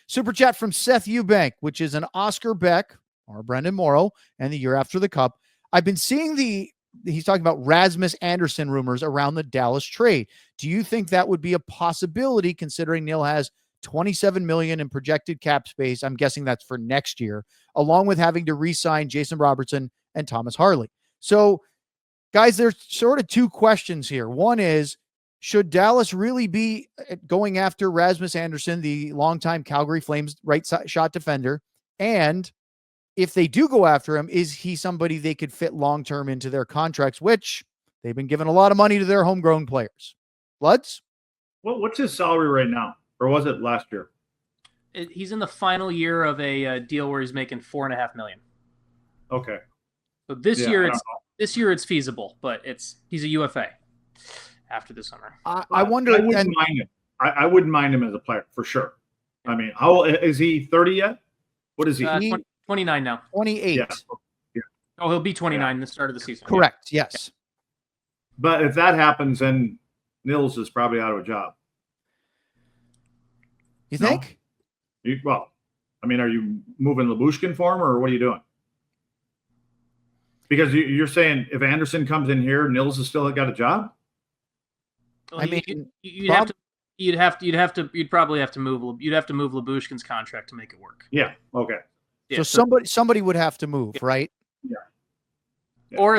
Super chat from Seth Eubank, which is an Oscar Beck or Brendan Morrow and the year after the Cup. I've been seeing he's talking about Rasmus Andersson rumors around the Dallas trade. Do you think that would be a possibility considering Neil has $27 million in projected cap space? I'm guessing that's for next year, along with having to re-sign Jason Robertson and Thomas Harley. So, guys, there's sort of two questions here. One is, should Dallas really be going after Rasmus Andersson, the longtime Calgary Flames right shot defender? And if they do go after him, is he somebody they could fit long-term into their contracts, which they've been giving a lot of money to their homegrown players? Bloods? Well, what's his salary right now? Or was it last year? He's in the final year of a deal where he's making $4.5 million. Okay. So this year it's feasible, but he's a UFA after the summer. I wonder. I wouldn't mind him. I wouldn't mind him as a player for sure. I mean, how is he? 30 yet? What is he? 29 now. 28. Yeah. Oh, he'll be 29 the start of the season. Correct. Yeah. Yes. But if that happens, then Nils is probably out of a job. You think? Well, I mean, are you moving Lyubushkin for him, or what are you doing? Because you're saying if Andersson comes in here, Nils has still got a job. Well, I mean, you'd probably have to move Lyubushkin's contract to make it work. Yeah. Okay. Yeah, so somebody would have to move, right? Yeah. Or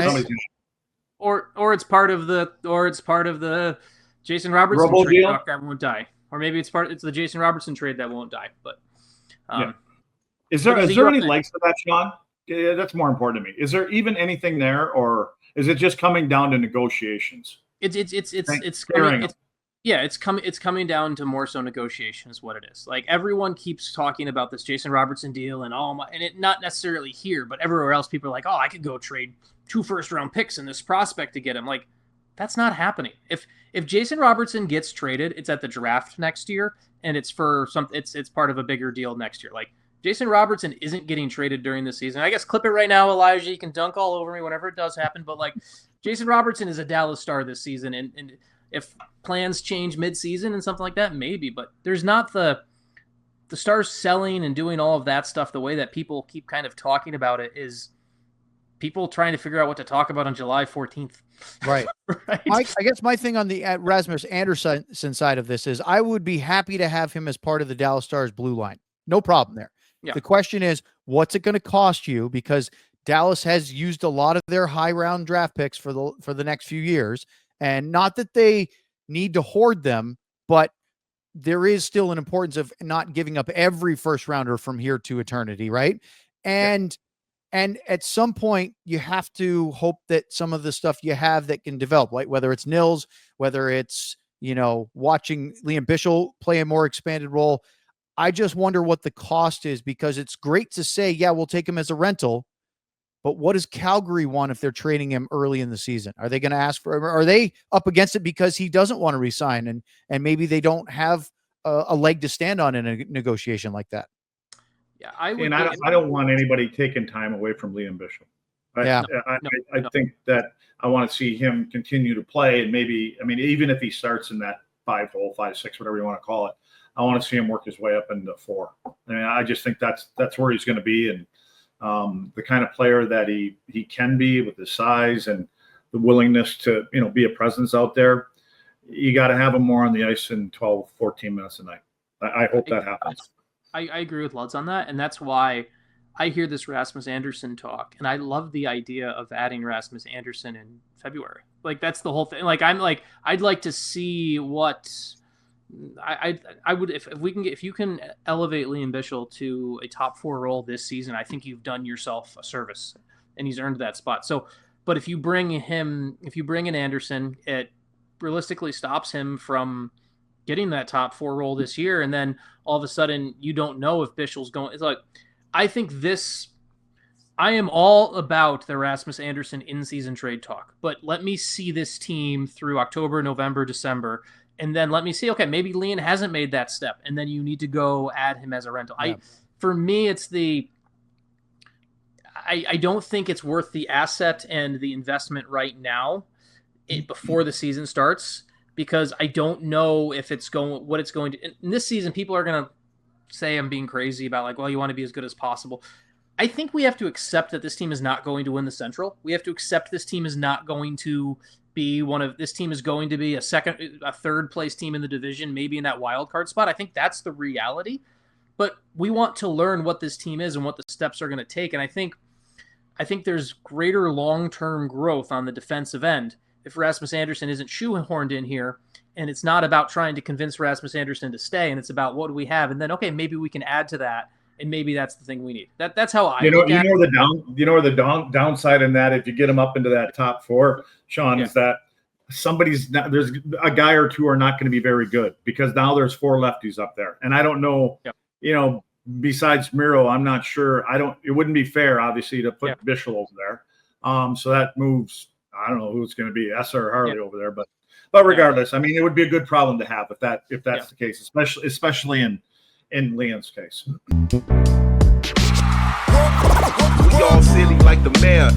it's part of the Jason Robertson trade talk that won't die. Or maybe it's the Jason Robertson trade that won't die. But is there any legs to that, Sean? Yeah, that's more important to me. Is there even anything there, or is it just coming down to negotiations? It's coming down to more so negotiation is what it is. Like, everyone keeps talking about this Jason Robertson deal and it not necessarily here, but everywhere else people are like, oh, I could go trade 2 first-round picks and this prospect to get him. Like, that's not happening. If Jason Robertson gets traded, it's at the draft next year, and it's for it's part of a bigger deal next year. Like, Jason Robertson isn't getting traded during the season. I guess clip it right now, Elijah. You can dunk all over me whenever it does happen. But, like, Jason Robertson is a Dallas Star this season, and if plans change mid-season and something like that, maybe. But there's not the Stars selling and doing all of that stuff the way that people keep kind of talking about it is people trying to figure out what to talk about on July 14th. Right. Right. I guess my thing on the Rasmus Andersson side of this is I would be happy to have him as part of the Dallas Stars blue line. No problem there. Yeah. The question is, what's it going to cost you? Because Dallas has used a lot of their high round draft picks for the next few years. And not that they need to hoard them, but there is still an importance of not giving up every first rounder from here to eternity. Right. And at some point you have to hope that some of the stuff you have that can develop, like whether it's Nils, whether it's, watching Liam Bichsel play a more expanded role. I just wonder what the cost is, because it's great to say, yeah, we'll take him as a rental, but what does Calgary want if they're trading him early in the season? Are they going to ask for him? Are they up against it because he doesn't want to resign and maybe they don't have a leg to stand on in a negotiation like that? Yeah, I don't want anybody taking time away from Liam Bichsel. I think that I want to see him continue to play, and maybe, I mean, even if he starts in that 5-hole, 5-6, whatever you want to call it, I want to see him work his way up into 4. I mean, I just think that's where he's going to be, and the kind of player that he can be with his size and the willingness to be a presence out there. You got to have him more on the ice in 12, 14 minutes a night. I hope that happens. I agree with Lutz on that, and that's why I hear this Rasmus Andersson talk, and I love the idea of adding Rasmus Andersson in February. Like, that's the whole thing. Like, I'd like to see what I would if you can elevate Liam Bichsel to a top 4 role this season. I think you've done yourself a service, and he's earned that spot. So, but if you bring in Andersson, it realistically stops him from getting that top 4 role this year, and then all of a sudden you don't know if Bischel's going. It's like, I think I am all about the Rasmus Andersson in-season trade talk, but let me see this team through October, November, December, and then let me see, okay, maybe Liam hasn't made that step, and then you need to go add him as a rental. Yeah. For me, it's I don't think it's worth the asset and the investment right now before the season starts, because I don't know if what it's going to. In this season, people are going to say I'm being crazy about like, well, you want to be as good as possible. I think we have to accept that this team is not going to win the Central. We have to accept this team is not going to be this team is going to be a third place team in the division, maybe in that wild card spot. I think that's the reality, but we want to learn what this team is and what the steps are going to take. And I think there's greater long-term growth on the defensive end if Rasmus Andersson isn't shoehorned in here, and it's not about trying to convince Rasmus Andersson to stay, and it's about what do we have, and then okay, maybe we can add to that, and maybe that's the thing we need. That's how I look at it. The downside in that, if you get them up into that top four, Sean, is that there's a guy or two are not going to be very good because now there's four lefties up there, and I don't know, besides Miro, I'm not sure. It wouldn't be fair, obviously, to put Bichel over there. So that moves. I don't know who it's going to be, Esser or Harley over there, but regardless, I mean, it would be a good problem to have if that's the case, especially in Leon's case. We all silly like the mayor.